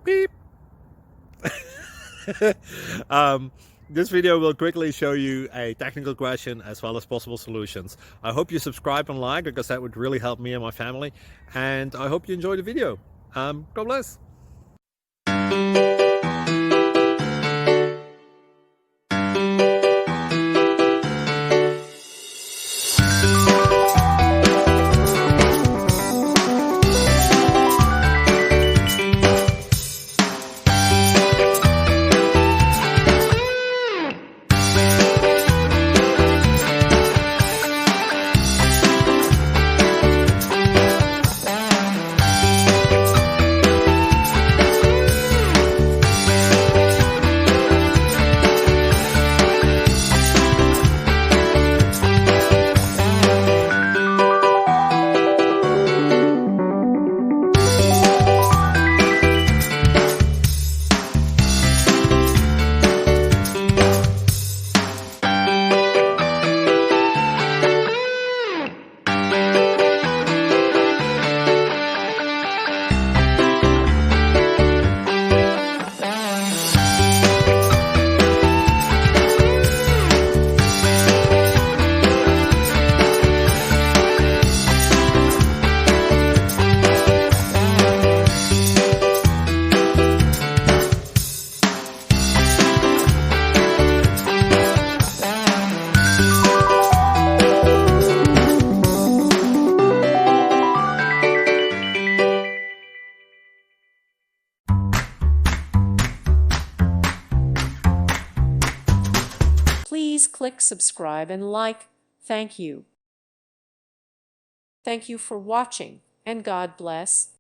Beep. um, this video will quickly show you a technical question as well as possible solutions. I hope you subscribe and like, because that would really help me and my family. And I hope you enjoy the video. God bless. Please click subscribe and like. Thank you. Thank you for watching, and God bless.